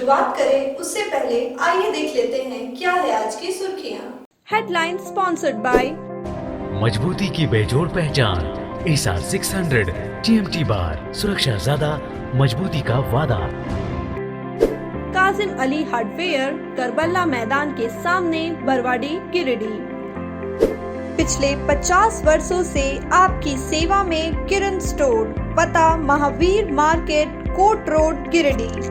शुरुआत करें उससे पहले आइए देख लेते हैं क्या है आज की सुर्खियां। हेडलाइन स्पॉन्सर्ड बाय मजबूती की बेजोड़ पहचान ASR 600 TMT बार, सुरक्षा ज्यादा, मजबूती का वादा। काजिम अली हार्डवेयर, करबला मैदान के सामने, बरवाडी, गिरिडीह। पिछले 50 वर्षों से आपकी सेवा में किरण स्टोर, पता Mahavir market, Kot road, Giridih.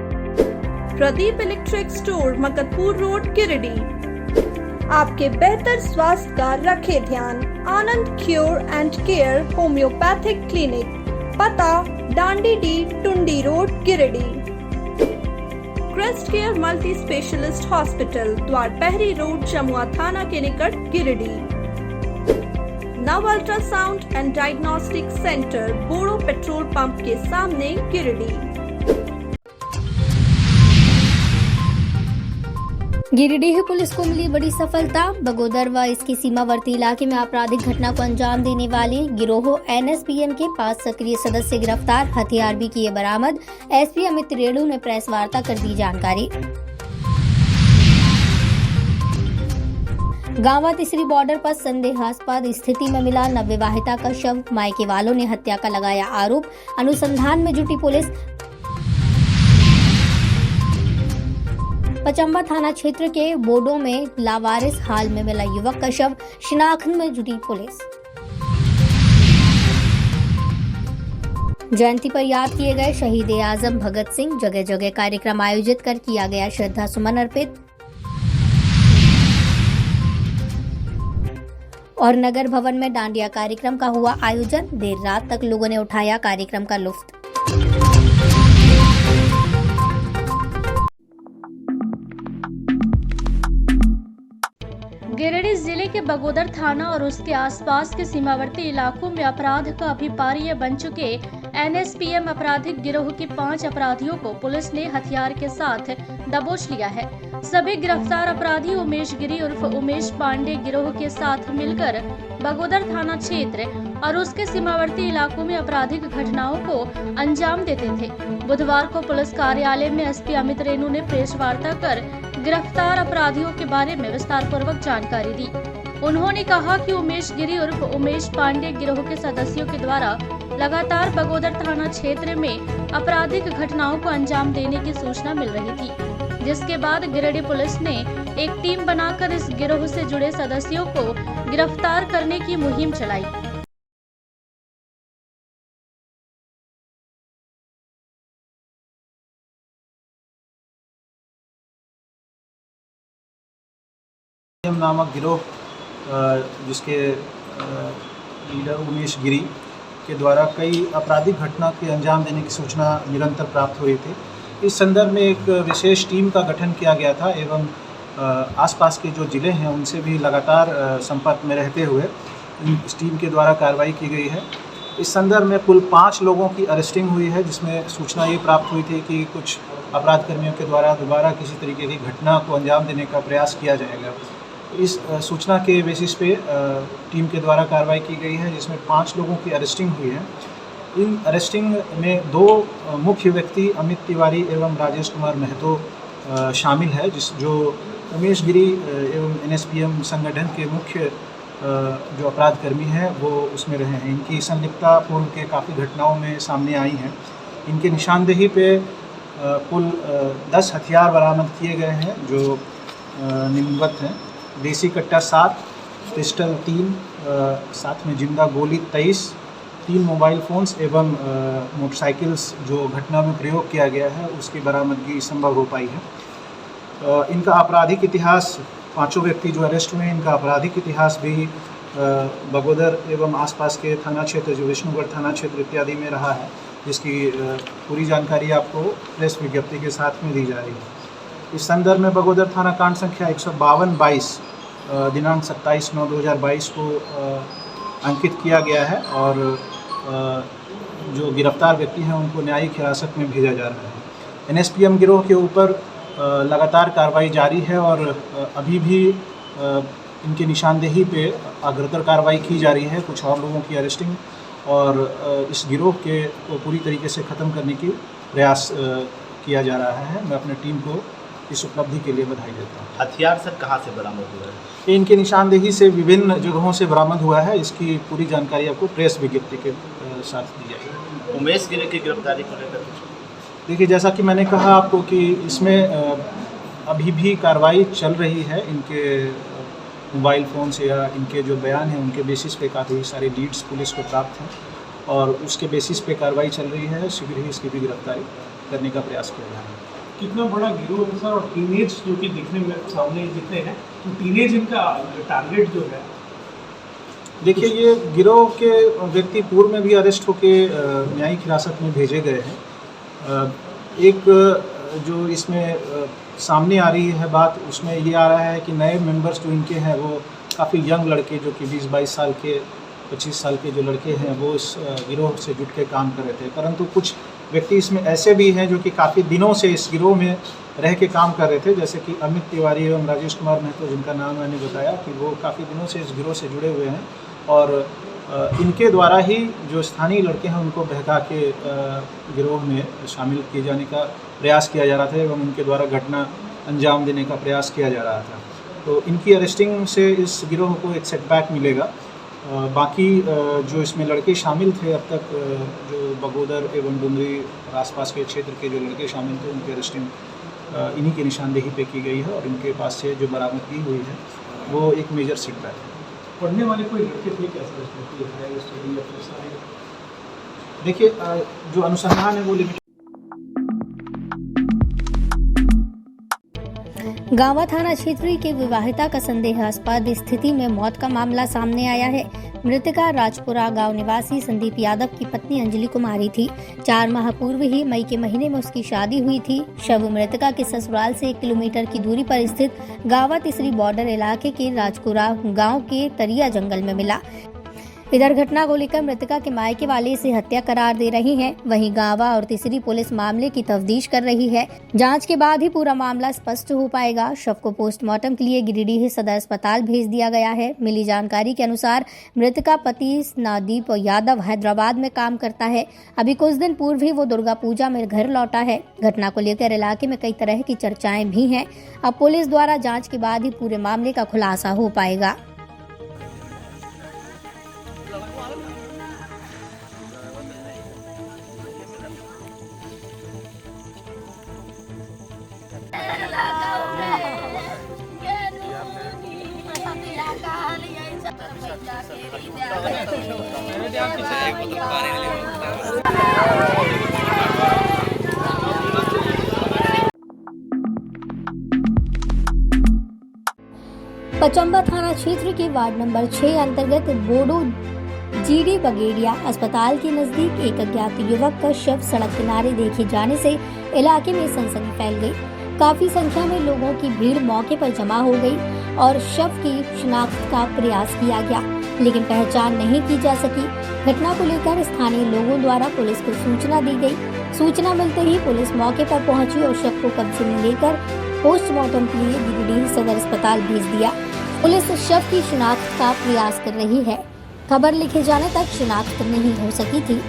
Pradeep electric store, Makatpur road, Giridih. आपके बेहतर स्वास्थ्य का रखे ध्यान, Anand cure and care homeopathic clinic, पता डांडी डी, Tundi road, Giridih. Crest care multi specialist hospital, Dwarpahari road, Jamua थाना के निकट, Giridih. Nav ultrasound and diagnostic centre, Bodo petrol pump के सामने, गिरिडीह। गिरिडीह पुलिस को मिली बड़ी सफलता। बगोदर व इसके सीमावर्ती इलाके में आपराधिक घटना को अंजाम देने वाले गिरोह NSPM के 5 सक्रिय सदस्य गिरफ्तार, हथियार भी किए बरामद। SP अमित रेणु ने प्रेस वार्ता कर दी जानकारी। गांवा तीसरी बॉर्डर पर संदेहास्पद स्थिति में मिला नवविवाहिता का शव, मायके वालों ने हत्या का लगाया आरोप। अनुसंधान में जुटी पुलिस। पचम्बा थाना क्षेत्र के बोडो में लावारिस हाल में मिला युवक का शव, शिनाख्त में जुटी पुलिस। जयंती पर याद किए गए शहीद आजम भगत सिंह, जगह जगह कार्यक्रम आयोजित कर किया गया श्रद्धा सुमन अर्पित। और नगर भवन में डांडिया कार्यक्रम का हुआ आयोजन, देर रात तक लोगों ने उठाया कार्यक्रम का लुत्फ। गिरिडीह जिले के बगोदर थाना और उसके आसपास के सीमावर्ती इलाकों में अपराध का अभिपार्य बन चुके NSPM आपराधिक गिरोह के 5 अपराधियों को पुलिस ने हथियार के साथ दबोच लिया है। सभी गिरफ्तार अपराधी उमेश गिरी उर्फ उमेश पांडे गिरोह के साथ मिलकर बगोदर थाना क्षेत्र और उसके सीमावर्ती इलाकों में आपराधिक घटनाओं को अंजाम देते थे। बुधवार को पुलिस कार्यालय में SP अमित रेणु ने प्रेस वार्ता कर गिरफ्तार अपराधियों के बारे में विस्तार पूर्वक जानकारी दी। उन्होंने कहा कि उमेश गिरी उर्फ उमेश पांडे गिरोह के सदस्यों के द्वारा लगातार बगोदर थाना क्षेत्र में आपराधिक घटनाओं को अंजाम देने की सूचना मिल रही थी, जिसके बाद गिरिडीह पुलिस ने एक टीम बनाकर इस गिरोह से जुड़े सदस्यों को गिरफ्तार करने की मुहिम चलाई। नामक गिरोह जिसके लीडर उमेश गिरी के द्वारा कई आपराधिक घटना के अंजाम देने की सूचना निरंतर प्राप्त हो रही थी। इस संदर्भ में एक विशेष टीम का गठन किया गया था एवं आसपास के जो ज़िले हैं उनसे भी लगातार संपर्क में रहते हुए इस टीम के द्वारा कार्रवाई की गई है। इस संदर्भ में कुल 5 लोगों की अरेस्टिंग हुई है, जिसमें सूचना ये प्राप्त हुई थी कि कुछ अपराध कर्मियों के द्वारा दोबारा किसी तरीके की घटना को अंजाम देने का प्रयास किया जाएगा। इस सूचना के बेसिस पे टीम के द्वारा कार्रवाई की गई है, जिसमें 5 लोगों की अरेस्टिंग हुई है। इन अरेस्टिंग में 2 मुख्य व्यक्ति अमित तिवारी एवं राजेश कुमार महतो शामिल है, जो उमेश गिरी एवं NSPM संगठन के मुख्य जो अपराध कर्मी हैं वो उसमें रहे हैं। इनकी संलिप्तता पूर्व के काफ़ी घटनाओं में सामने आई हैं। इनके निशानदेही पे कुल 10 हथियार बरामद किए गए हैं जो निम्नवत हैं। देसी कट्टा 7, पिस्टल 3, साथ में जिंदा गोली 23, 3 मोबाइल फ़ोन्स एवं मोटरसाइकिल्स जो घटना में प्रयोग किया गया है उसकी बरामदगी संभव हो पाई है। इनका आपराधिक इतिहास, 5 व्यक्ति जो अरेस्ट हुए हैं, इनका आपराधिक इतिहास भी बगोदर एवं आसपास के थाना क्षेत्र जो विष्णुगढ़ थाना क्षेत्र इत्यादि में रहा है, जिसकी पूरी जानकारी आपको प्रेस विज्ञप्ति के साथ में दी जा रही है। इस संदर्भ में बगोदर थाना कांड संख्या 152/22 दिनांक 27/9/2022 को अंकित किया गया है और जो गिरफ्तार व्यक्ति हैं उनको न्यायिक हिरासत में भेजा जा रहा है। NSPM गिरोह के ऊपर लगातार कार्रवाई जारी है और अभी भी इनकी निशानदेही पे अग्रतर कार्रवाई की जा रही है। कुछ और लोगों की अरेस्टिंग और इस गिरोह के पूरी तरीके से ख़त्म करने की प्रयास किया जा रहा है। मैं अपने टीम को इस उपलब्धि के लिए बधाई देता हूँ। हथियार सर कहाँ से बरामद हुआ है? ये इनकी निशानदेही से विभिन्न जगहों से बरामद हुआ है। इसकी पूरी जानकारी आपको प्रेस विज्ञप्ति के साथ दी जाएगी। उमेश गिरी की गिरफ्तारी को लेकर देखिए, जैसा कि मैंने कहा आपको कि इसमें अभी भी कार्रवाई चल रही है। इनके मोबाइल फ़ोन से या इनके जो बयान हैं उनके बेसिस पे काफ़ी सारे लीड्स पुलिस को प्राप्त हैं और उसके बेसिस पे कार्रवाई चल रही है। शीघ्र ही इसकी भी गिरफ्तारी करने का प्रयास किया जा रहा है। कितना बड़ा गिरोह है सर, और टीनेज जो कि दिखने में सामने दिखते हैं, तो टीनेज इनका टारगेट जो है? देखिए, ये गिरोह के व्यक्ति पूर्व में भी अरेस्ट होके न्यायिक हिरासत में भेजे गए हैं। एक जो इसमें सामने आ रही है बात, उसमें ये आ रहा है कि नए मेंबर्स जो इनके हैं वो काफ़ी यंग लड़के जो कि 20-22 साल के 25 साल के जो लड़के हैं वो इस गिरोह से जुट के काम कर रहे थे। परंतु कुछ व्यक्ति इसमें ऐसे भी हैं जो कि काफ़ी दिनों से इस गिरोह में रह के काम कर रहे थे, जैसे कि अमित तिवारी एवं राजेश कुमार महतो, जिनका नाम मैंने बताया कि वो काफ़ी दिनों से इस गिरोह से जुड़े हुए हैं और इनके द्वारा ही जो स्थानीय लड़के हैं उनको बहका के गिरोह में शामिल किए जाने का प्रयास किया जा रहा था एवं उनके द्वारा घटना अंजाम देने का प्रयास किया जा रहा था। तो इनकी अरेस्टिंग से इस गिरोह को एक सेटबैक मिलेगा। बाकी जो इसमें लड़के शामिल थे अब तक, जो बगोदर एवं डुमरी और आसपास के क्षेत्र के जो लड़के शामिल थे उनकी अरेस्टिंग इन्हीं की निशानदेही पे की गई है और इनके पास से जो बरामदगी हुई है वो एक मेजर सेटबैक है। पढ़ने वाले कोई लड़के थे कैसे? देखिए, जो अनुसंधान है वो लिमिटेड। गांवा थाना क्षेत्र के विवाहिता का संदेहास्पद स्थिति में मौत का मामला सामने आया है। मृतका राजपुरा गांव निवासी संदीप यादव की पत्नी अंजलि कुमारी थी। 4 माह पूर्व ही मई के महीने में उसकी शादी हुई थी। शव मृतका के ससुराल से 1 किलोमीटर की दूरी पर स्थित गांवा तीसरी बॉर्डर इलाके के राजपुरा गांव के तरिया जंगल में मिला। इधर घटना को लेकर मृतका के मायके वाले इसे हत्या करार दे रही हैं। वहीं गांवा और तीसरी पुलिस मामले की तफ्तीश कर रही है। जांच के बाद ही पूरा मामला स्पष्ट हो पाएगा। शव को पोस्टमार्टम के लिए गिरिडीह सदर अस्पताल भेज दिया गया है। मिली जानकारी के अनुसार मृतका पति नादीप यादव हैदराबाद में काम करता है। अभी कुछ दिन पूर्व ही वो दुर्गा पूजा में घर लौटा है। घटना को लेकर इलाके में कई तरह की चर्चाएं भी हैं। अब पुलिस द्वारा जाँच के बाद ही पूरे मामले का खुलासा हो पाएगा। पचंबा थाना क्षेत्र के वार्ड नंबर 6 अंतर्गत बोडो जीडी बगेड़िया अस्पताल के नजदीक एक अज्ञात युवक का शव सड़क किनारे देखे जाने से इलाके में सनसनी फैल गई। काफी संख्या में लोगों की भीड़ मौके पर जमा हो गई और शव की शिनाख्त का प्रयास किया गया, लेकिन पहचान नहीं की जा सकी। घटना को लेकर स्थानीय लोगों द्वारा पुलिस को सूचना दी गई। सूचना मिलते ही पुलिस मौके पर पहुंची और शव को कब्जे में लेकर पोस्टमार्टम के लिए गिरिडीह सदर अस्पताल भेज दिया। पुलिस शव की शिनाख्त का प्रयास कर रही है। खबर लिखे जाने तक शिनाख्त नहीं हो सकी थी।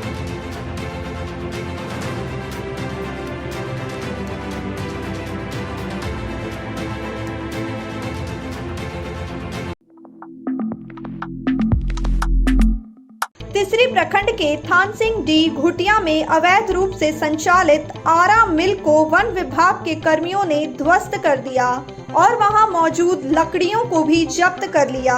तीसरी प्रखंड के थानसिंह डी घुटिया में अवैध रूप से संचालित आरा मिल को वन विभाग के कर्मियों ने ध्वस्त कर दिया और वहां मौजूद लकड़ियों को भी जब्त कर लिया।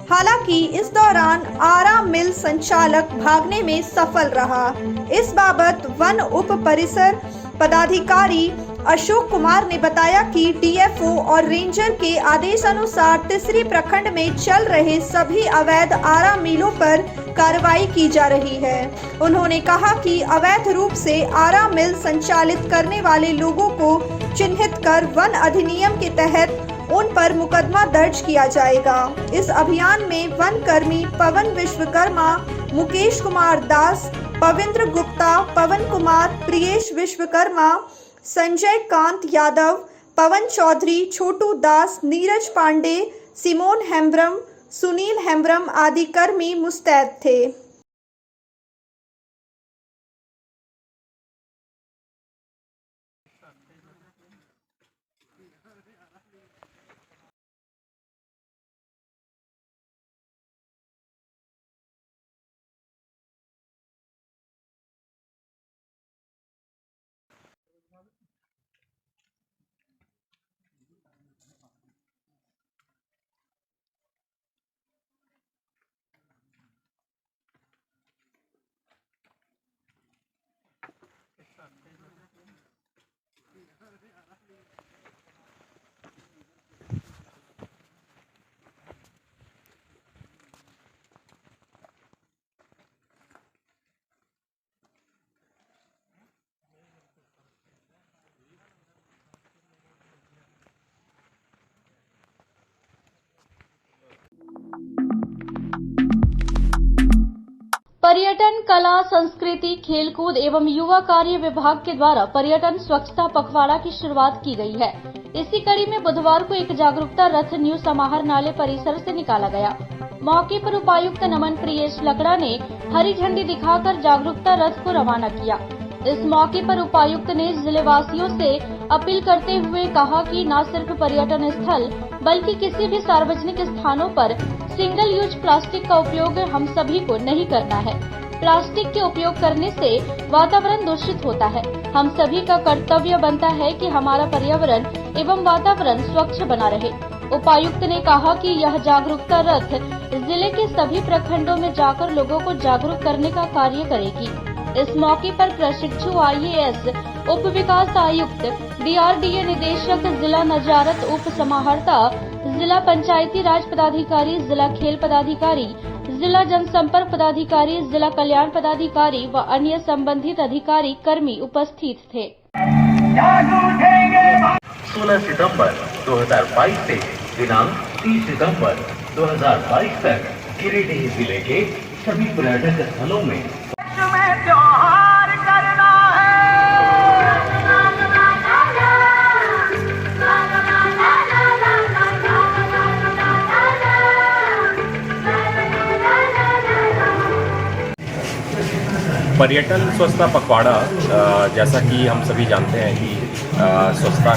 हालांकि इस दौरान आरा मिल संचालक भागने में सफल रहा। इस बाबत वन उप परिसर पदाधिकारी अशोक कुमार ने बताया कि डीएफओ और रेंजर के आदेश अनुसार तीसरी प्रखंड में चल रहे सभी अवैध आरा मिलों पर कार्रवाई की जा रही है। उन्होंने कहा कि अवैध रूप से आरा मिल संचालित करने वाले लोगों को चिन्हित कर वन अधिनियम के तहत उन पर मुकदमा दर्ज किया जाएगा। इस अभियान में वन कर्मी पवन विश्वकर्मा, मुकेश कुमार दास, पविंद्र गुप्ता, पवन कुमार, प्रियेश विश्वकर्मा, संजय कांत यादव, पवन चौधरी, छोटू दास, नीरज पांडे, सिमोन हेम्ब्रम, सुनील हेम्ब्रम आदि कर्मी मुस्तैद थे। पर्यटन, कला, संस्कृति, खेलकूद एवं युवा कार्य विभाग के द्वारा पर्यटन स्वच्छता पखवाड़ा की शुरुआत की गई है। इसी कड़ी में बुधवार को एक जागरूकता रथ न्यू समाहर नाले परिसर से निकाला गया। मौके पर उपायुक्त नमन प्रियेश लकड़ा ने हरी झंडी दिखाकर जागरूकता रथ को रवाना किया। इस मौके पर उपायुक्त ने जिलेवासियों से अपील करते हुए कहा कि न सिर्फ पर्यटन स्थल बल्कि किसी भी सार्वजनिक स्थानों पर सिंगल यूज प्लास्टिक का उपयोग हम सभी को नहीं करना है। प्लास्टिक के उपयोग करने से वातावरण दूषित होता है। हम सभी का कर्तव्य बनता है कि हमारा पर्यावरण एवं वातावरण स्वच्छ बना रहे। उपायुक्त ने कहा कि यह जागरूकता रथ जिले के सभी प्रखंडों में जाकर लोगों को जागरूक करने का कार्य करेगी। इस मौके पर प्रशिक्षु IAS उप विकास आयुक्त, DRDA निदेशक, जिला नजारत उप समाहर्ता, जिला पंचायती राज पदाधिकारी, जिला खेल पदाधिकारी, जिला जनसंपर्क पदाधिकारी, जिला कल्याण पदाधिकारी व अन्य संबंधित अधिकारी कर्मी उपस्थित थे। 16 सितंबर 2022 से दिनांक 30 सितंबर 2022 तक गिरिडीह जिले के सभी पर्यटक स्थलों में पर्यटन स्वच्छता पखवाड़ा, जैसा कि हम सभी जानते हैं कि स्वच्छता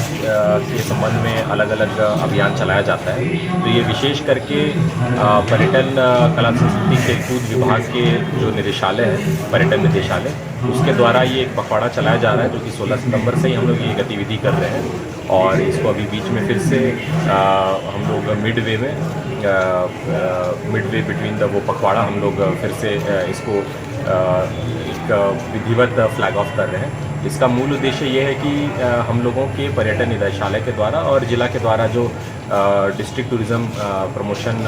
के संबंध में अलग अलग अभियान चलाया जाता है। तो ये विशेष करके पर्यटन, कला, संस्कृति, खेलकूद विभाग के जो निदेशालय है, पर्यटन निदेशालय, उसके द्वारा ये एक पखवाड़ा चलाया जा रहा है, जो कि 16 सितंबर से ही हम लोग ये गतिविधि कर रहे हैं। और इसको अभी बीच में फिर से हम लोग मिडवे बिटवीन द वो पखवाड़ा हम लोग फिर से इसको एक विधिवत फ्लैग ऑफ कर रहे हैं। इसका मूल उद्देश्य ये है कि हम लोगों के पर्यटन निदेशालय के द्वारा और जिला के द्वारा जो डिस्ट्रिक्ट टूरिज़्म प्रमोशन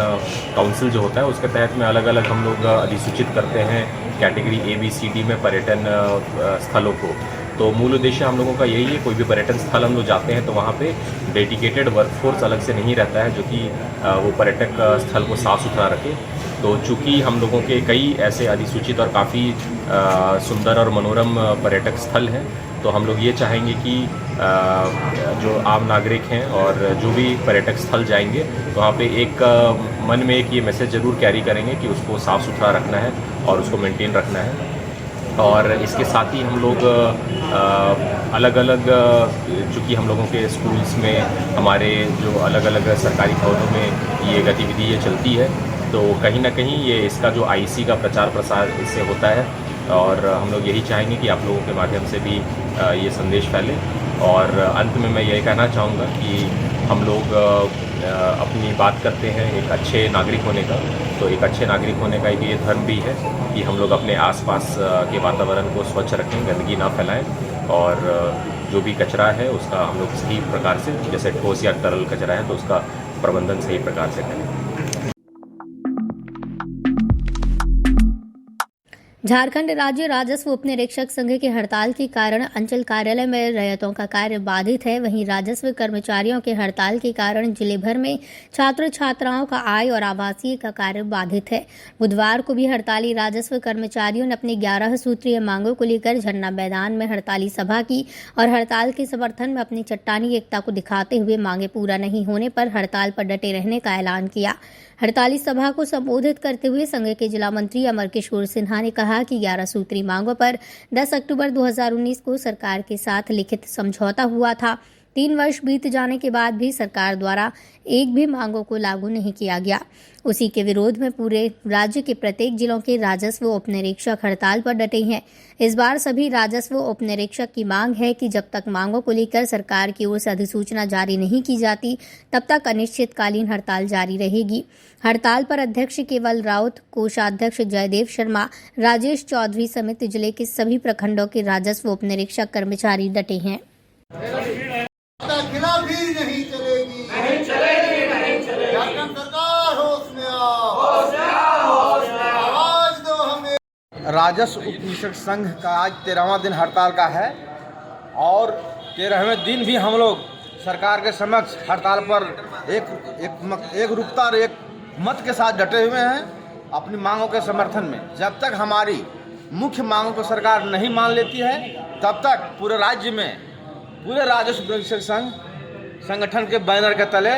काउंसिल जो होता है, उसके तहत में अलग अलग हम लोग अधिसूचित करते हैं category A, B, C, D में पर्यटन स्थलों को। तो मूल उद्देश्य हम लोगों का यही है, कोई भी पर्यटन स्थल हम लोग जाते हैं तो वहाँ पे डेडिकेटेड वर्कफोर्स अलग से नहीं रहता है जो कि वो पर्यटक स्थल को साफ़ सुथरा रखे। तो चूँकि हम लोगों के कई ऐसे अधिसूचित और काफ़ी सुंदर और मनोरम पर्यटक स्थल हैं, तो हम लोग ये चाहेंगे कि जो आम नागरिक हैं और जो भी पर्यटक स्थल जाएंगे तो वहाँ पे एक मन में एक ये मैसेज ज़रूर कैरी करेंगे कि उसको साफ़ सुथरा रखना है और उसको मेंटेन रखना है। और इसके साथ ही हम लोग अलग अलग, चूँकि हम लोगों के स्कूल्स में, हमारे जो अलग अलग सरकारी भवनों में ये गतिविधि ये चलती है, तो कहीं ना कहीं ये इसका जो IC का प्रचार प्रसार इससे होता है। और हम लोग यही चाहेंगे कि आप लोगों के माध्यम से भी ये संदेश फैले। और अंत में मैं यही कहना चाहूँगा कि हम लोग अपनी बात करते हैं एक अच्छे नागरिक होने का, तो एक अच्छे नागरिक होने का एक ये धर्म भी है कि हम लोग अपने आसपास के वातावरण को स्वच्छ रखें, गंदगी ना फैलाएं, और जो भी कचरा है उसका हम लोग सही प्रकार से, जैसे ठोस या तरल कचरा है तो उसका प्रबंधन सही प्रकार से करें। झारखंड राज्य राजस्व उपनिरीक्षक संघ की हड़ताल के कारण अंचल कार्यालय में रैयतों का कार्य बाधित है। वहीं राजस्व कर्मचारियों के हड़ताल के कारण जिले भर में छात्र छात्राओं का आय और आवासीय का कार्य बाधित है। बुधवार को भी हड़ताली राजस्व कर्मचारियों ने अपनी 11 सूत्रीय मांगों को लेकर झरना मैदान में हड़ताली सभा की और हड़ताल के समर्थन में अपनी चट्टानी एकता को दिखाते हुए मांगे पूरा नहीं होने पर हड़ताल पर डटे रहने का ऐलान किया। हड़ताली सभा को संबोधित करते हुए संघ के जिला मंत्री अमर किशोर सिन्हा ने कहा कि 11 सूत्री मांगों पर 10 अक्टूबर 2019 को सरकार के साथ लिखित समझौता हुआ था। 3 वर्ष बीत जाने के बाद भी सरकार द्वारा एक भी मांगों को लागू नहीं किया गया। उसी के विरोध में पूरे राज्य के प्रत्येक जिलों के राजस्व उपनिरीक्षक हड़ताल पर डटे हैं। इस बार सभी राजस्व उपनिरीक्षक की मांग है कि जब तक मांगों को लेकर सरकार की ओर से अधिसूचना जारी नहीं की जाती, तब तक अनिश्चितकालीन हड़ताल जारी रहेगी। हड़ताल पर अध्यक्ष केवल राउत, कोषाध्यक्ष जयदेव शर्मा, राजेश चौधरी समेत जिले के सभी प्रखंडों के राजस्व उपनिरीक्षक कर्मचारी डटे हैं। खिलाफी नहीं चलेगी, नहीं चलेगी, नहीं चलेगी। झारखंड सरकार होश में आओ, आवाज दो हमें। राजस्व उपनिरीक्षक संघ का आज 13वां दिन हड़ताल का है और 13वें दिन भी हम लोग सरकार के समक्ष हड़ताल पर एक रूपता और एक मत के साथ डटे हुए हैं। अपनी मांगों के समर्थन में। जब तक हमारी मुख्य मांगों को सरकार नहीं मान लेती है तब तक पूरे राज्य में पूरे राजस्व शिक्षक संघ संगठन के बैनर के तले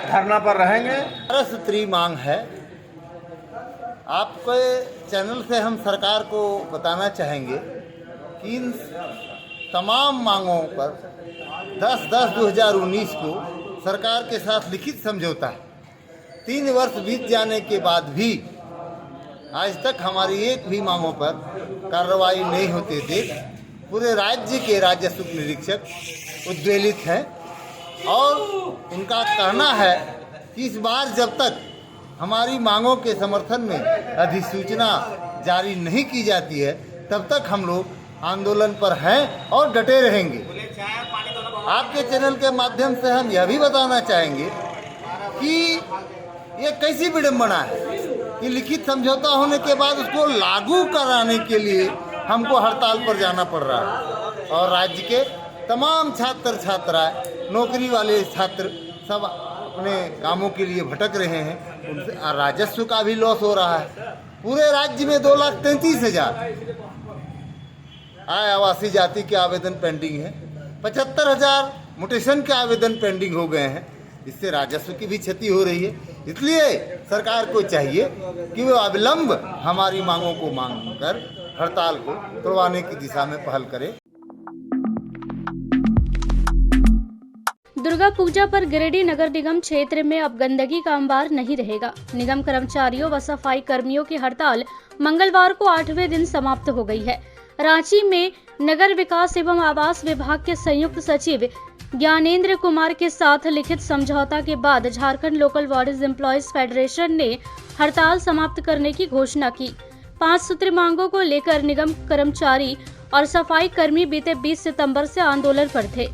धरना पर रहेंगे। 12 सूत्री मांग है। आपके चैनल से हम सरकार को बताना चाहेंगे कि इन तमाम मांगों पर 10/10/2019 को सरकार के साथ लिखित समझौता है। 3 वर्ष बीत जाने के बाद भी आज तक हमारी एक भी मांगों पर कार्रवाई नहीं होते देख पूरे राज्य के राजस्व निरीक्षक उद्वेलित हैं और उनका कहना है कि इस बार जब तक हमारी मांगों के समर्थन में अधिसूचना जारी नहीं की जाती है तब तक हम लोग आंदोलन पर हैं और डटे रहेंगे। आपके चैनल के माध्यम से हम यह भी बताना चाहेंगे कि ये कैसी विडंबना है कि लिखित समझौता होने के बाद उसको लागू कराने के लिए हमको हड़ताल पर जाना पड़ रहा है और राज्य के तमाम छात्र छात्राएं नौकरी वाले छात्र सब अपने कामों के लिए भटक रहे हैं। उनसे राजस्व का भी लॉस हो रहा है। पूरे राज्य में 2,33,000 आय आवासीय जाति के आवेदन पेंडिंग है। 75,000 म्यूटेशन के आवेदन पेंडिंग हो गए हैं। इससे राजस्व की भी क्षति हो रही है। इसलिए सरकार को चाहिए कि वो अविलंब हमारी मांगों को मांगकर हड़ताल को तोड़वाने की दिशा में पहल करे। दुर्गा पूजा पर गिरिडीह नगर निगम क्षेत्र में अब गंदगी का अंबार नहीं रहेगा। निगम कर्मचारियों व सफाई कर्मियों की हड़ताल मंगलवार को 8वें दिन समाप्त हो गई है। रांची में नगर विकास एवं आवास विभाग के संयुक्त सचिव ज्ञानेंद्र कुमार के साथ लिखित समझौता के बाद Jharkhand local bodies employees federation ने हड़ताल समाप्त करने की घोषणा की। 5 सूत्री मांगों को लेकर निगम कर्मचारी और सफाई कर्मी बीते 20 सितंबर से आंदोलन पर थे।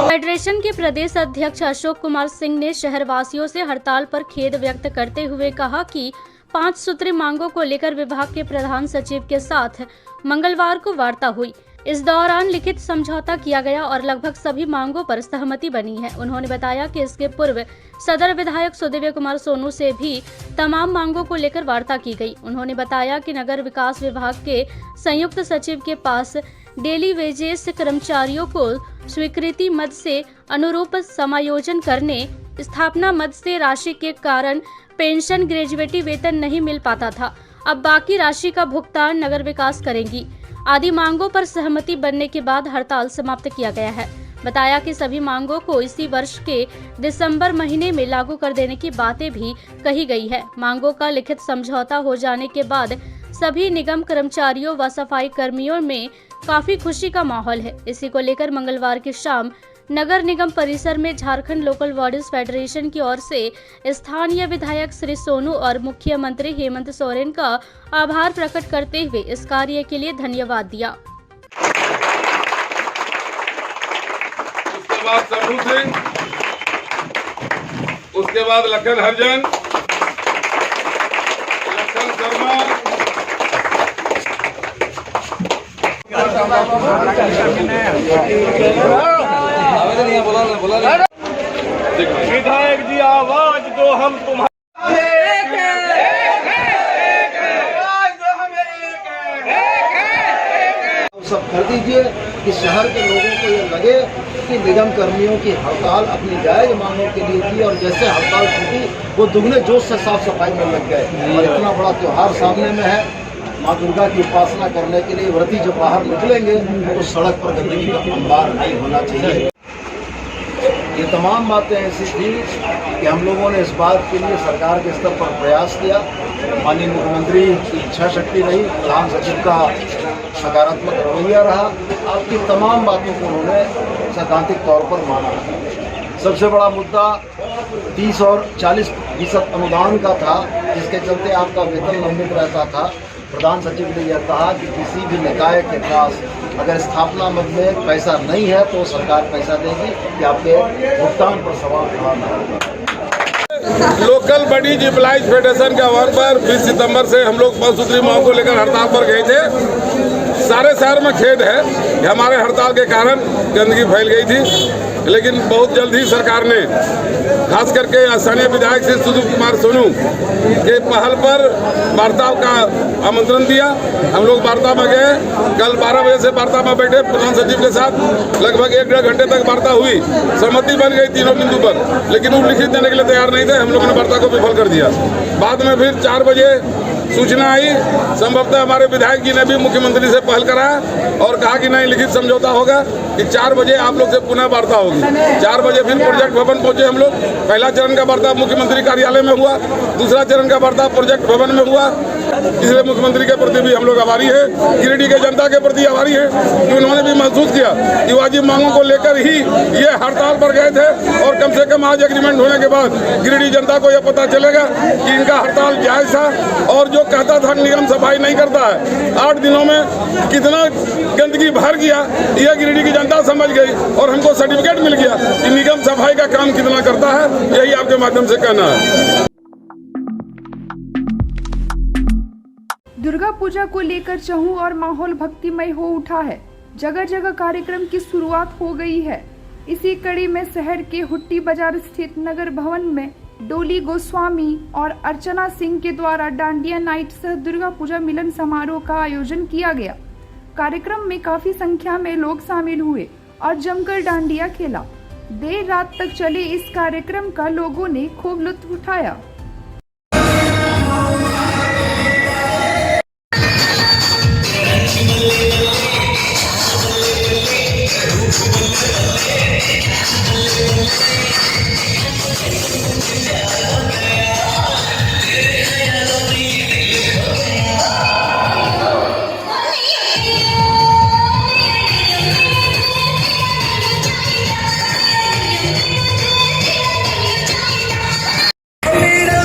फेडरेशन के प्रदेश अध्यक्ष अशोक कुमार सिंह ने शहरवासियों से हड़ताल पर खेद व्यक्त करते हुए कहा कि 5 सूत्री मांगों को लेकर विभाग के प्रधान सचिव के साथ मंगलवार को वार्ता हुई। इस दौरान लिखित समझौता किया गया और लगभग सभी मांगों पर सहमति बनी है। उन्होंने बताया कि इसके पूर्व सदर विधायक सुदिव्य कुमार सोनू से भी तमाम मांगों को लेकर वार्ता की गई। उन्होंने बताया कि नगर विकास विभाग के संयुक्त सचिव के पास डेली वेजेस कर्मचारियों को स्वीकृति मद से अनुरूप समायोजन करने, स्थापना मद से राशि के कारण पेंशन, ग्रेजुएटी वेतन नहीं मिल पाता था। अब बाकी राशि का भुगतान नगर विकास करेंगी। आदि मांगों पर सहमति बनने के बाद हड़ताल समाप्त किया गया है। बताया कि सभी मांगों को इसी वर्ष के दिसंबर महीने में लागू कर देने की बातें भी कही गई है। मांगों का लिखित समझौता हो जाने के बाद सभी निगम कर्मचारियों व सफाई कर्मियों में काफी खुशी का माहौल है। इसी को लेकर मंगलवार की शाम नगर निगम परिसर में झारखंड लोकल बॉडीज फेडरेशन की ओर से स्थानीय विधायक श्री सोनू और मुख्यमंत्री हेमंत सोरेन का आभार प्रकट करते हुए इस कार्य के लिए धन्यवाद दिया। उसके बाद सरू सिंह, उसके बाद लखन हरिजन, लखन शर्मा, विधायक जी आवाज दो हम तुम्हारे सब कर दीजिए कि शहर के लोगों को ये लगे कि निगम कर्मियों की हड़ताल अपनी जायज मांगों के लिए थी और जैसे हड़ताल छूटी वो दुगने जोश से साफ सफाई में लग गए। और इतना बड़ा त्योहार सामने में है, माँ दुर्गा की उपासना करने के लिए व्रती जब बाहर निकलेंगे तो सड़क पर गंदगी का अंबार नहीं होना चाहिए। ये तमाम बातें ऐसी थी कि हम लोगों ने इस बात के लिए सरकार के स्तर पर प्रयास किया। माननीय मुख्यमंत्री की इच्छा शक्ति रही, प्रधान सचिव का सकारात्मक रवैया रहा। आपकी तमाम बातों को उन्होंने सैद्धांतिक तौर पर माना। सबसे बड़ा मुद्दा 30 और 40% अनुदान का था, जिसके चलते आपका वेतन लंबित रहता था। प्रधान सचिव ने यह कहा कि किसी भी निकाय के पास अगर स्थापना मद में पैसा नहीं है तो सरकार पैसा देगी, कि आपके भुगतान पर सवाल खड़ा न होगा। लोकल बडीज एम्प्लॉइज फेडरेशन के आह्वान पर 20 सितंबर से हम लोग 5 सूत्री मांग को लेकर हड़ताल पर गए थे। सारे शहर में खेद है कि हमारे हड़ताल के कारण गंदगी फैल गई थी, लेकिन बहुत जल्द ही सरकार ने खास करके स्थानीय विधायक श्री सुदीप कुमार सोनू के पहल पर वार्ता का आमंत्रण दिया। हम लोग वार्ता में गए, कल 12 बजे से वार्ता में बैठे प्रधान सचिव के साथ, लगभग 1-1.5 घंटे तक वार्ता हुई। सहमति बन गई तीनों बिंदु पर, लेकिन वो लिखित देने के लिए तैयार नहीं थे। हम लोगों ने वार्ता को विफल कर दिया। बाद में फिर 4 बजे सूचना आई, संभवतः हमारे विधायक जी ने भी मुख्यमंत्री से पहल कराया और कहा कि नहीं, लिखित समझौता होगा कि 4 बजे आप लोग से पुनः वार्ता होगी। 4 बजे फिर प्रोजेक्ट भवन पहुंचे हम लोग। पहला चरण का वार्ता मुख्यमंत्री कार्यालय में हुआ, दूसरा चरण का वार्ता प्रोजेक्ट भवन में हुआ। इसलिए मुख्यमंत्री के प्रति भी हम लोग आभारी है, गिरिडीह के जनता के प्रति आभारी है कि उन्होंने भी महसूस किया कि वाजिब मांगों को लेकर ही ये हड़ताल पर गए थे, और कम से कम आज एग्रीमेंट होने के बाद गिरिडीह जनता को यह पता चलेगा कि इनका हड़ताल जायज था। और जो कहता था निगम सफाई नहीं करता है, 8 दिनों में कितना गंदगी भर गया यह गिरिडीह की जनता समझ गई, और हमको सर्टिफिकेट मिल गया कि निगम सफाई का काम कितना करता है। यही आपके माध्यम से कहना है। दुर्गा पूजा को लेकर चहु और माहौल भक्तिमय हो उठा है। जगह जगह कार्यक्रम की शुरुआत हो गई है। इसी कड़ी में शहर के हुट्टी बाजार स्थित नगर भवन में डोली गोस्वामी और अर्चना सिंह के द्वारा डांडिया नाइट सह दुर्गा पूजा मिलन समारोह का आयोजन किया गया। कार्यक्रम में काफी संख्या में लोग शामिल हुए और जमकर डांडिया खेला। देर रात तक चले इस कार्यक्रम का लोगों ने खूब लुत्फ उठाया। मेरा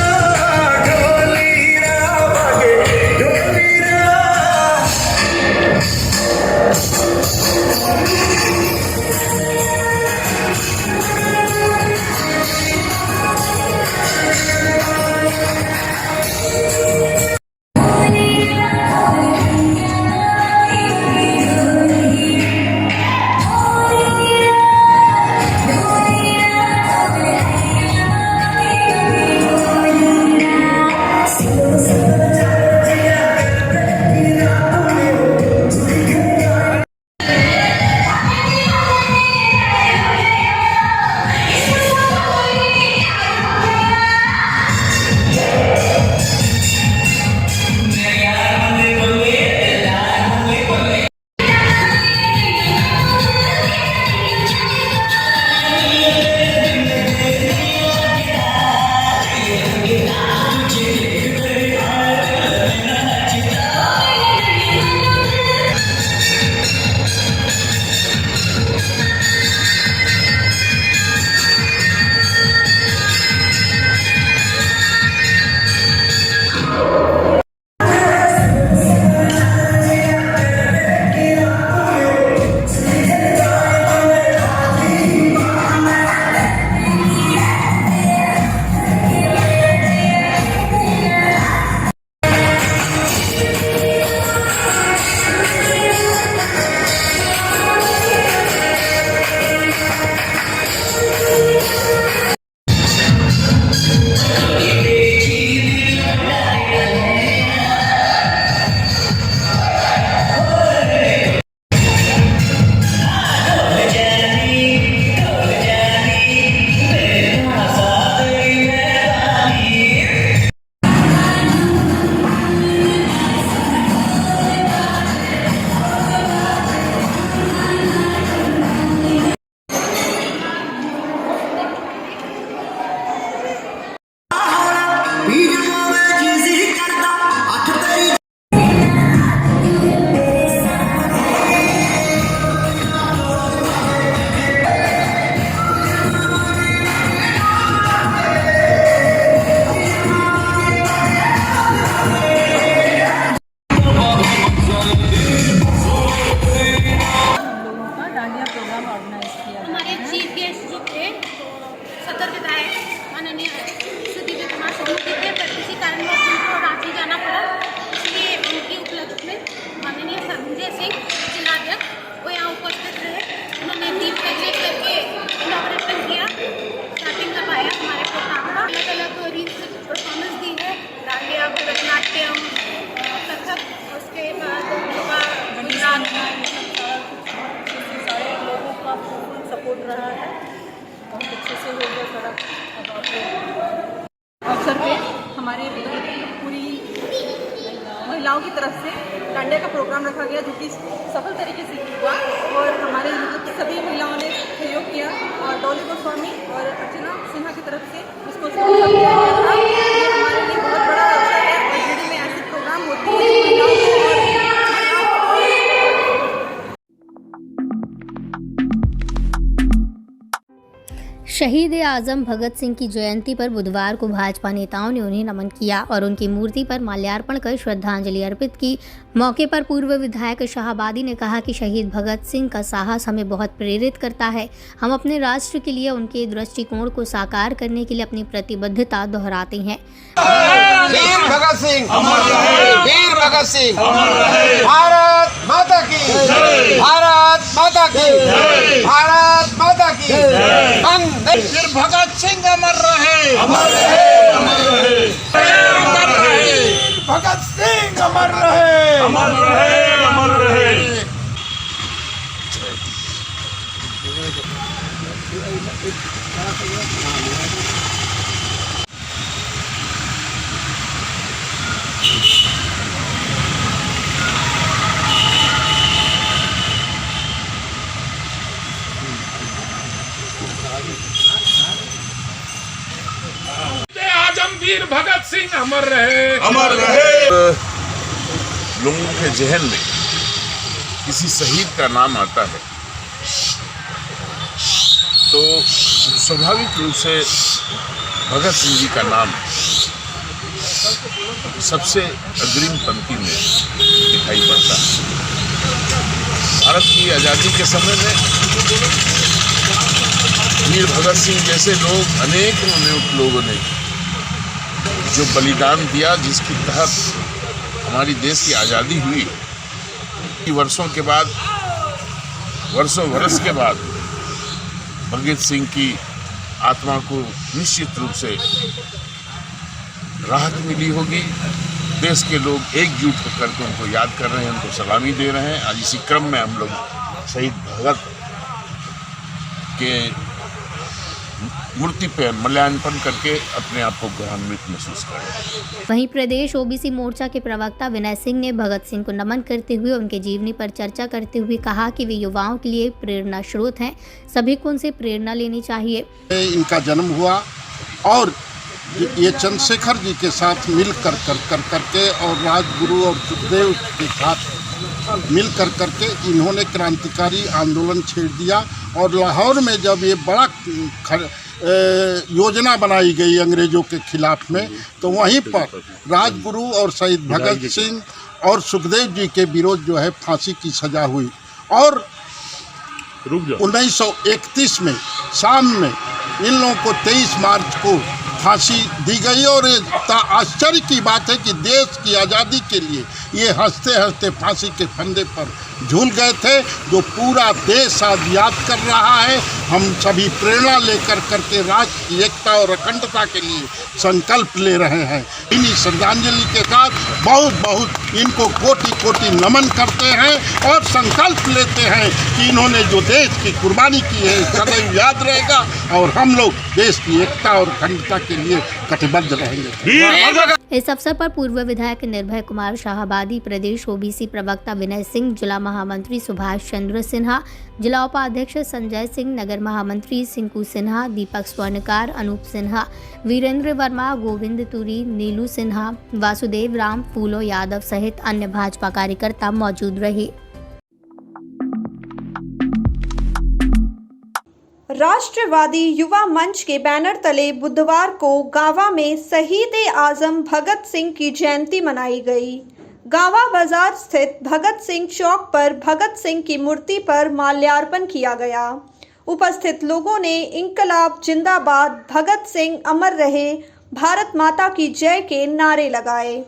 रहा है, बहुत अच्छे से हो गया सड़क। अवसर पे हमारे पूरी महिलाओं की तरफ से डांडिया का प्रोग्राम रखा गया, जो कि सफल तरीके से हुआ और हमारे सभी महिलाओं ने सहयोग किया और डॉली गोस्वामी और अर्चना सिन्हा की तरफ से इसको सफल किया गया था। ये हमारे लिए बहुत बड़ा अवसर है और गिरिडीह में ऐसे प्रोग्राम होते हैं महिलाओं को शहीद आजम भगत सिंह की जयंती पर बुधवार को भाजपा नेताओं ने उन्हें नमन किया और उनकी मूर्ति पर माल्यार्पण कर श्रद्धांजलि अर्पित की। मौके पर पूर्व विधायक शाहाबादी ने कहा कि शहीद भगत सिंह का साहस हमें बहुत प्रेरित करता है। हम अपने राष्ट्र के लिए उनके दृष्टिकोण को साकार करने के लिए अपनी प्रतिबद्धता दोहराते हैं। वीर भगत सिंह अमर रहे, वीर भगत सिंह अमर रहे, भारत माता की जय, भारत माता की जय, भारत माता की जय। वीर भगत सिंह अमर रहे, अमर रहे, अमर रहे, अमर रहे, भगत सिंह अमर रहे, अमर रहे, अमर रहे। वीर भगत सिंह अमर रहे, अमर रहे। लोगों के जहन में किसी शहीद का नाम आता है तो स्वाभाविक रूप से भगत सिंह जी का नाम सबसे अग्रिम पंक्ति में दिखाई पड़ता है। भारत की आज़ादी के समय में वीर भगत सिंह जैसे लोग अनेक लोगों ने जो बलिदान दिया, जिसके तहत हमारी देश की आज़ादी हुई, वर्षों वर्ष के बाद भगत सिंह की आत्मा को निश्चित रूप से राहत मिली होगी। देश के लोग एकजुट होकर के उनको याद कर रहे हैं, उनको सलामी दे रहे हैं। आज इसी क्रम में हम लोग शहीद भगत के मूर्ति पर माल्यार्पण करके अपने आप को गौरवान्वित महसूस करें। वहीं प्रदेश ओबीसी मोर्चा के प्रवक्ता विनय सिंह ने भगत सिंह को नमन करते हुए उनके जीवनी पर चर्चा करते हुए कहा कि वे युवाओं के लिए प्रेरणा स्रोत हैं, सभी को उनसे प्रेरणा लेनी चाहिए। इनका जन्म हुआ और ये चंद्रशेखर जी के साथ मिलकर करके और राजगुरु और सुखदेव के साथ मिलकर करके इन्होंने क्रांतिकारी आंदोलन छेड़ दिया और लाहौर में जब ये बड़ा योजना बनाई गई अंग्रेज़ों के खिलाफ में, तो वहीं पर राजगुरु और शहीद भगत सिंह और सुखदेव जी के विरोध जो है फांसी की सज़ा हुई और 1931 में शाम में इन लोगों को 23 मार्च को फांसी दी गई। और आश्चर्य की बात है कि देश की आज़ादी के लिए ये हंसते हंसते फांसी के फंदे पर झूल गए थे, जो पूरा देश आज याद कर रहा है। हम सभी प्रेरणा लेकर करके राष्ट्र की एकता और अखंडता के लिए संकल्प ले रहे हैं। इन्हीं श्रद्धांजलि के साथ बहुत बहुत इनको कोटि कोटि नमन करते हैं और संकल्प लेते हैं कि इन्होंने जो देश की कुर्बानी की है सदैव याद रहेगा और हम लोग देश की एकता और अखंडता के लिए कटिबद्ध रहेंगे। इस अवसर पर पूर्व विधायक निर्भय कुमार शाहाबादी, प्रदेश ओबीसी प्रवक्ता विनय सिंह, जिला महामंत्री सुभाष चंद्र सिन्हा, जिला उपाध्यक्ष संजय सिंह, नगर महामंत्री सिंकू सिन्हा, दीपक स्वर्णकार, अनूप सिन्हा, वीरेंद्र वर्मा, गोविंद तुरी, नीलू सिन्हा, वासुदेव राम, फूलो यादव सहित अन्य भाजपा कार्यकर्ता मौजूद रहे। राष्ट्रवादी युवा मंच के बैनर तले बुधवार को गावा में शहीद आजम भगत सिंह की जयंती मनाई गई। गावा बाजार स्थित भगत सिंह चौक पर भगत सिंह की मूर्ति पर माल्यार्पण किया गया। उपस्थित लोगों ने इंकलाब जिंदाबाद, भगत सिंह अमर रहे, भारत माता की जय के नारे लगाए।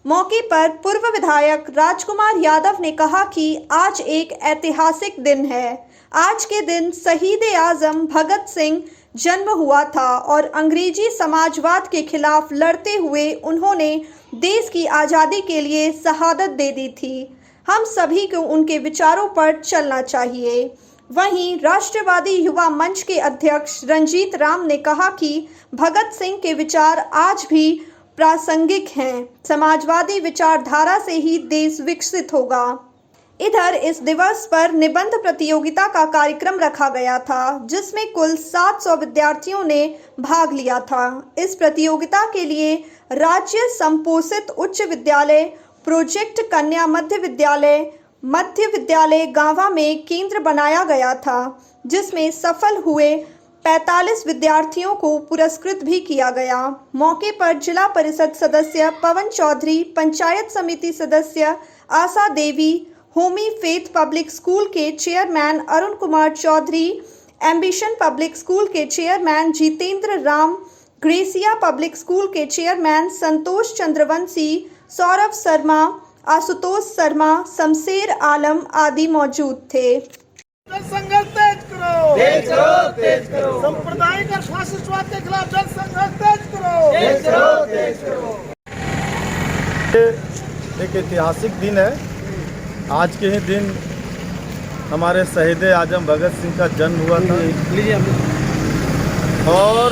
मौके पर पूर्व विधायक राजकुमार यादव ने कहा कि आज एक ऐतिहासिक दिन है। आज के दिन शहीद आजम भगत सिंह जन्म हुआ था और अंग्रेजी समाजवाद के खिलाफ लड़ते हुए उन्होंने देश की आज़ादी के लिए शहादत दे दी थी। हम सभी को उनके विचारों पर चलना चाहिए। वहीं राष्ट्रवादी युवा मंच के अध्यक्ष रंजीत राम ने कहा कि भगत सिंह के विचार आज भी प्रासंगिक हैं। समाजवादी विचारधारा से ही देश विकसित होगा। इधर इस दिवस पर निबंध प्रतियोगिता का कार्यक्रम रखा गया था, जिसमें कुल 700 विद्यार्थियों ने भाग लिया था। इस प्रतियोगिता के लिए राज्य संपोषित उच्च विद्यालय, प्रोजेक्ट कन्या मध्य विद्यालय गांवा में केंद्र बनाया गया था, जिसमें सफल हुए 45 विद्यार्थियों को पुरस्कृत भी किया गया। मौके पर जिला परिषद सदस्य पवन चौधरी, पंचायत समिति सदस्य Asha Devi, Homi faith public school के chairman Arun Kumar Chaudhary, ambition public school के chairman Jitendra Ram, Gracia public school के चेयरमैन संतोष चंद्रवंशी, सौरभ शर्मा, आशुतोष शर्मा, शमशेर आलम आदि मौजूद थे। संघर्ष तेज करो, तेज करो, तेज करो। सांप्रदायिक और फासिस्टवाद के खिलाफ जन संघर्ष तेज करो, तेज करो, तेज करो। एक ऐतिहासिक दिन है। आज के ही दिन हमारे शहीद आजम भगत सिंह का जन्म हुआ था और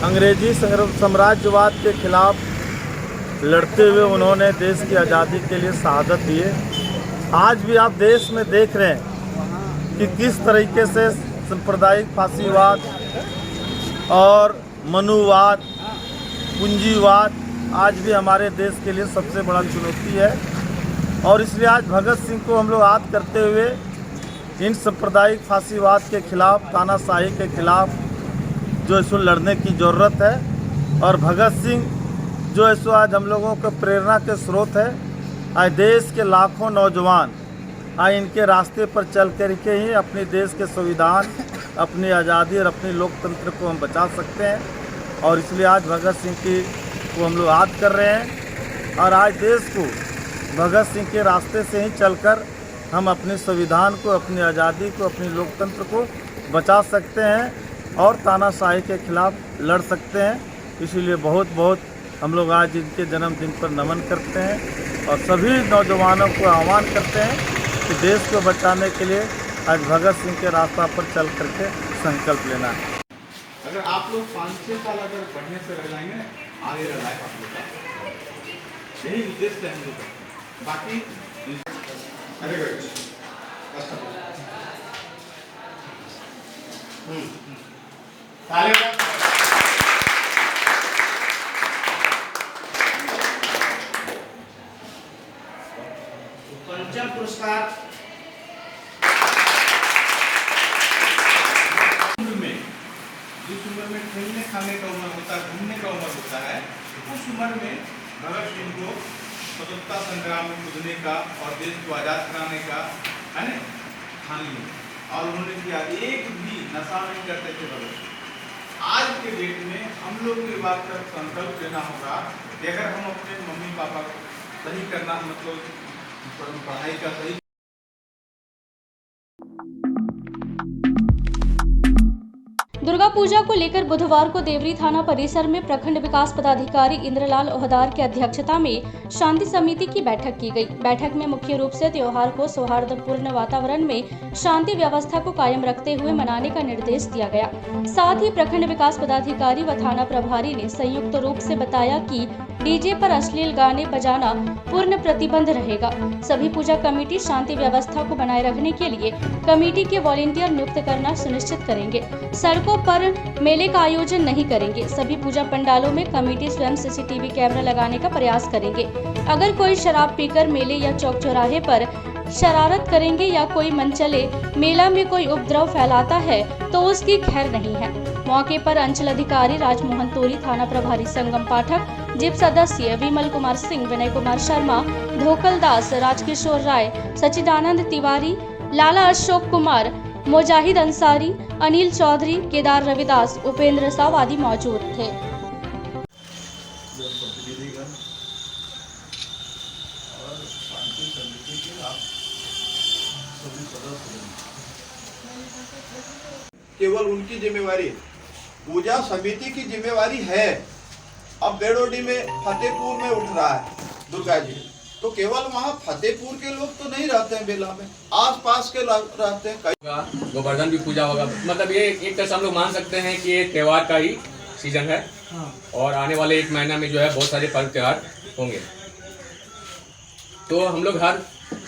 अंग्रेजी साम्राज्यवाद के खिलाफ लड़ते हुए उन्होंने देश की आज़ादी के लिए शहादत दिए। आज भी आप देश में देख रहे हैं कि किस तरीके से सांप्रदायिक फासीवाद और मनुवाद, पूंजीवाद आज भी हमारे देश के लिए सबसे बड़ा चुनौती है। और इसलिए आज भगत सिंह को हम लोग याद करते हुए इन सांप्रदायिक फासीवाद के खिलाफ, तानाशाही के खिलाफ जो इसको लड़ने की ज़रूरत है। और भगत सिंह जो इसको आज हम लोगों को प्रेरणा के स्रोत है। आज देश के लाखों नौजवान आज इनके रास्ते पर चल कर के ही अपने देश के संविधान, अपनी आज़ादी और अपने लोकतंत्र को हम बचा सकते हैं। और इसलिए आज भगत सिंह को हम लोग याद कर रहे हैं। और आज देश को भगत सिंह के रास्ते से ही चलकर हम अपने संविधान को, अपनी आज़ादी को, अपने लोकतंत्र को बचा सकते हैं और तानाशाही के खिलाफ लड़ सकते हैं। इसीलिए बहुत बहुत हम लोग आज इनके जन्मदिन पर नमन करते हैं और सभी नौजवानों को आह्वान करते हैं कि देश को बचाने के लिए आज भगत सिंह के रास्ता पर चल करके संकल्प लेना है। अगर आप लोग 5-6 साल अगर बढ़ने से रह जाएंगे, आगे रह जाएगा आप लोग का, यही उद्देश्य है हम लोग का। बाकी अरे पंचम पुरस्कार जिस उम्र में खेलने खाने का उम्र होता है, घूमने का उम्र होता है, उस उम्र में भगत सिंह को स्वतंत्रता संग्राम में कूदने का और देश को आज़ाद कराने का है ना ठान लिया। और उन्होंने किया, एक भी नशा नहीं करते थे भगत सिंह। आज के डेट में हम लोग को ये बात का संकल्प लेना होगा कि अगर हम अपने मम्मी पापा को सही करना, मतलब पढ़ाई का सही दुर्गा पूजा को लेकर बुधवार को देवरी थाना परिसर में प्रखंड विकास पदाधिकारी इंद्रलाल ओहदार की अध्यक्षता में शांति समिति की बैठक की गई। बैठक में मुख्य रूप से त्योहार को सौहार्दपूर्ण वातावरण में शांति व्यवस्था को कायम रखते हुए मनाने का निर्देश दिया गया। साथ ही प्रखंड विकास पदाधिकारी व थाना प्रभारी ने संयुक्त रूप से बताया कि डीजे पर अश्लील गाने बजाना पूर्ण प्रतिबंध रहेगा। सभी पूजा कमेटी शांति व्यवस्था को बनाए रखने के लिए कमेटी के वॉलंटियर नियुक्त करना सुनिश्चित करेंगे। सड़कों पर मेले का आयोजन नहीं करेंगे। सभी पूजा पंडालों में कमेटी स्वयं सीसीटीवी कैमरा लगाने का प्रयास करेंगे। अगर कोई शराब पीकर मेले या चौक चौराहे पर शरारत करेंगे या कोई मनचले मेला में कोई उपद्रव फैलाता है तो उसकी खैर नहीं है। मौके पर अंचल अधिकारी राजमोहन तोरी, थाना प्रभारी संगम पाठक, जिप सदस्य विमल कुमार सिंह, विनय कुमार शर्मा, धोकल दास, राजकिशोर राय, सचिदानंद तिवारी, लाला अशोक कुमार, मुजाहिद अंसारी, अनिल चौधरी, केदार रविदास, उपेंद्र साव आदि मौजूद थे। केवल उनकी जिम्मेवारी, पूजा समिति की जिम्मेवारी है। अब बेड़ोडी में, फतेहपुर में उठ रहा है दुर्गा जी, तो केवल वहाँ फतेहपुर के लोग तो नहीं रहते हैं बेला में, आस पास के लोग रहते हैं। गोवर्धन भी पूजा होगा, मतलब ये एक तरह से हम लोग मान सकते हैं कि ये त्यौहार का ही सीजन है और आने वाले 1 महीना में जो है बहुत सारे पर्व त्यौहार होंगे। तो हम लोग हर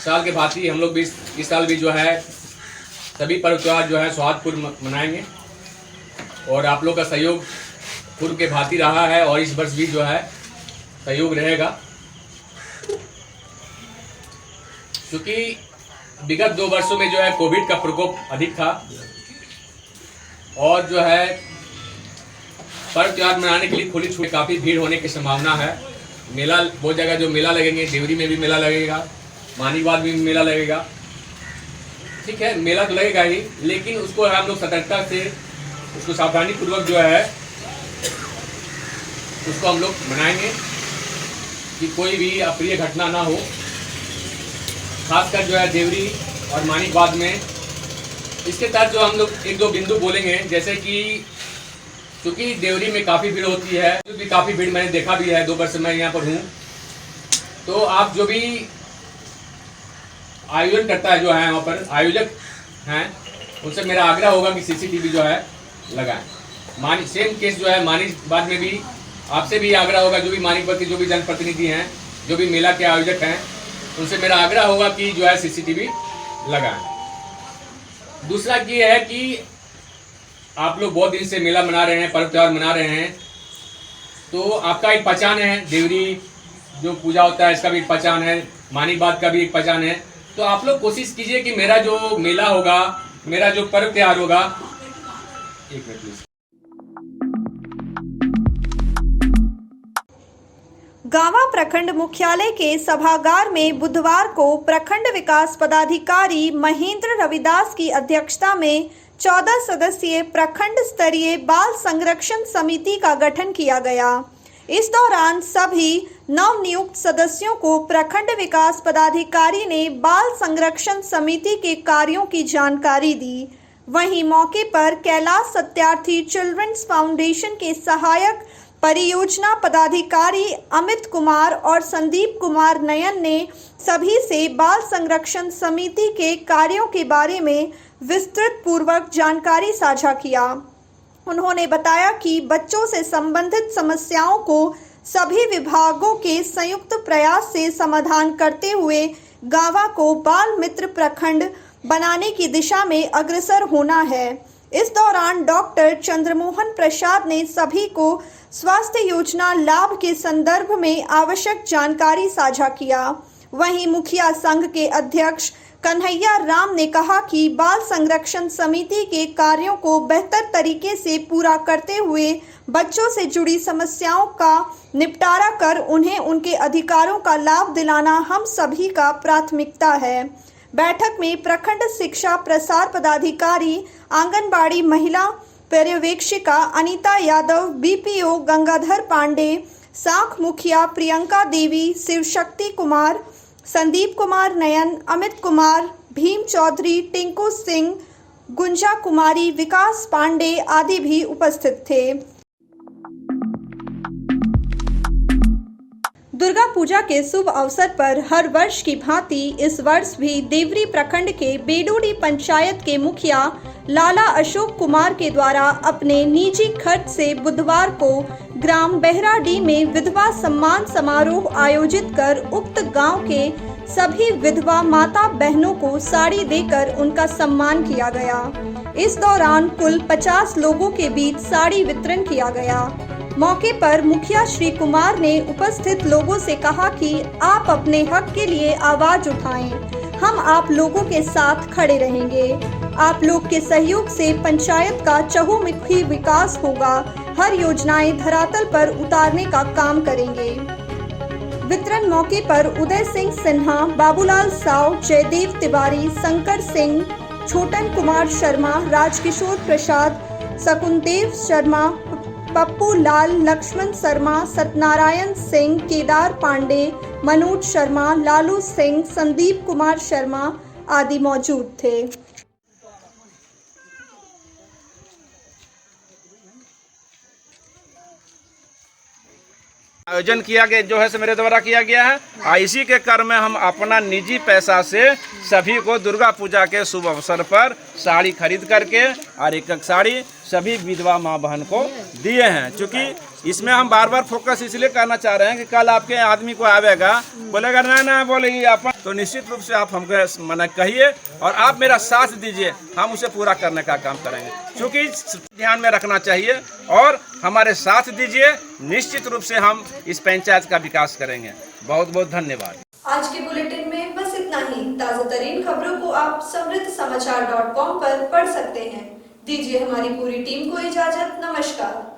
साल के भांति हम लोग भी इस साल भी जो है सभी पर्व त्यौहार जो है सौहार्दपूर्ण मनाएंगे और आप लोग का सहयोग पूर्व के भांति रहा है और इस वर्ष भी जो है सहयोग रहेगा, क्योंकि विगत 2 वर्षों में जो है कोविड का प्रकोप अधिक था और जो है पर्व त्यौहार मनाने के लिए खुली छूट काफ़ी भीड़ होने की संभावना है। मेला बहुत जगह जो मेला लगेंगे, देवरी में भी मेला लगेगा, मानिकबाग में भी मेला लगेगा, ठीक है मेला तो लगेगा ही, लेकिन उसको हम लोग सतर्कता से उसको सावधानी पूर्वक जो है उसको हम लोग मनाएंगे कि कोई भी अप्रिय घटना ना हो। खासकर जो है देवरी और मानिकबाग में इसके तहत जो हम लोग 1-2 बिंदु बोलेंगे, जैसे कि क्योंकि देवरी में काफ़ी भीड़ होती है, भी काफ़ी भीड़ मैंने देखा भी है, 2 वर्ष मैं यहाँ पर हूँ। तो आप जो भी आयोजन करता है जो है वहाँ पर आयोजक हैं उनसे मेरा आग्रह होगा कि CCTV जो है लगाएं। सेम केस जो है मानिकबाग में भी आपसे भी आग्रह होगा, जो भी मानिकबाग के जो भी जनप्रतिनिधि हैं, जो भी मेला के आयोजक हैं, उनसे मेरा आग्रह होगा कि जो है CCTV लगाएं। दूसरा ये है कि आप लोग बहुत दिन से मेला मना रहे हैं, पर्व त्यौहार मना रहे हैं, तो आपका एक पहचान है, देवरी जो पूजा होता है इसका भी एक पहचान है, मानिकबाग का भी एक पहचान है। तो आप लोग कोशिश कीजिए कि मेरा जो मेला होगा, मेरा जो पर्व त्यौहार होगा, एक मिनट प्लीज। गांवा प्रखंड मुख्यालय के सभागार में बुधवार को प्रखंड विकास पदाधिकारी महेंद्र रविदास की अध्यक्षता में 14 सदस्यीय प्रखंड स्तरीय बाल संरक्षण समिति का गठन किया गया। इस दौरान सभी नवनियुक्त सदस्यों को प्रखंड विकास पदाधिकारी ने बाल संरक्षण समिति के कार्यों की जानकारी दी। वहीं मौके पर कैलाश सत्यार्थी चिल्ड्रंस फाउंडेशन के सहायक परियोजना पदाधिकारी अमित कुमार और संदीप कुमार नयन ने सभी से बाल संरक्षण समिति के कार्यों के बारे में विस्तृत पूर्वक जानकारी साझा किया। उन्होंने बताया कि बच्चों से संबंधित समस्याओं को सभी विभागों के संयुक्त प्रयास से समाधान करते हुए गांवा को बाल मित्र प्रखंड बनाने की दिशा में अग्रसर होना है। इस दौरान डॉक्टर चंद्रमोहन प्रसाद ने सभी को स्वास्थ्य योजना लाभ के संदर्भ में आवश्यक जानकारी साझा किया। वहीं मुखिया संघ के अध्यक्ष कन्हैया राम ने कहा कि बाल संरक्षण समिति के कार्यों को बेहतर तरीके से पूरा करते हुए बच्चों से जुड़ी समस्याओं का निपटारा कर उन्हें उनके अधिकारों का लाभ दिलाना हम सभी का प्राथमिकता है। बैठक में प्रखंड शिक्षा प्रसार पदाधिकारी, आंगनबाड़ी महिला पर्यवेक्षिका अनीता यादव, BPO गंगाधर पांडे, साख मुखिया प्रियंका देवी, शिवशक्ति कुमार, संदीप कुमार नयन, अमित कुमार, भीम चौधरी, टिंकू सिंह, गुंजा कुमारी, विकास पांडे आदि भी उपस्थित थे। दुर्गा पूजा के शुभ अवसर पर हर वर्ष की भांति इस वर्ष भी देवरी प्रखंड के बेडोडी पंचायत के मुखिया लाला अशोक कुमार के द्वारा अपने निजी खर्च से बुधवार को ग्राम बहराडी में विधवा सम्मान समारोह आयोजित कर उक्त गांव के सभी विधवा माता बहनों को साड़ी देकर उनका सम्मान किया गया। इस दौरान कुल 50 लोगों के बीच साड़ी वितरण किया गया। मौके पर मुखिया श्री कुमार ने उपस्थित लोगों से कहा कि आप अपने हक के लिए आवाज उठाएं, हम आप लोगों के साथ खड़े रहेंगे। आप लोग के सहयोग से पंचायत का चहुमुखी विकास होगा, हर योजनाएं धरातल पर उतारने का काम करेंगे। वितरण मौके पर उदय सिंह सिन्हा, बाबूलाल साव, जयदेव तिवारी, शंकर सिंह, छोटन कुमार शर्मा, राजकिशोर प्रसाद, शकुनदेव शर्मा, पप्पू लाल, लक्ष्मण शर्मा, सत्यनारायण सिंह, केदार पांडे, मनोज शर्मा, लालू सिंह, संदीप कुमार शर्मा आदि मौजूद थे। आयोजन किया गया जो है मेरे द्वारा किया गया है। इसी के क्रम में हम अपना निजी पैसा से सभी को दुर्गा पूजा के शुभ अवसर पर साड़ी खरीद करके और एक साड़ी सभी विधवा माँ बहन को दिए हैं। क्योंकि इसमें हम बार बार फोकस इसलिए करना चाह रहे हैं कि कल आपके आदमी को आवेगा बोलेगा ना बोलेगी आप, तो निश्चित रूप से आप हमको मना कहिए और आप मेरा साथ दीजिए, हम उसे पूरा करने का काम करेंगे। क्योंकि ध्यान में रखना चाहिए और हमारे साथ दीजिए, निश्चित रूप से हम इस पंचायत का विकास करेंगे। बहुत बहुत धन्यवाद। आज के बुलेटिन में बस इतना ही। ताज़ा तरीन खबरों को आप समृद्धसमाचार.com पर पढ़ सकते हैं। दीजिए हमारी पूरी टीम को इजाजत। नमस्कार।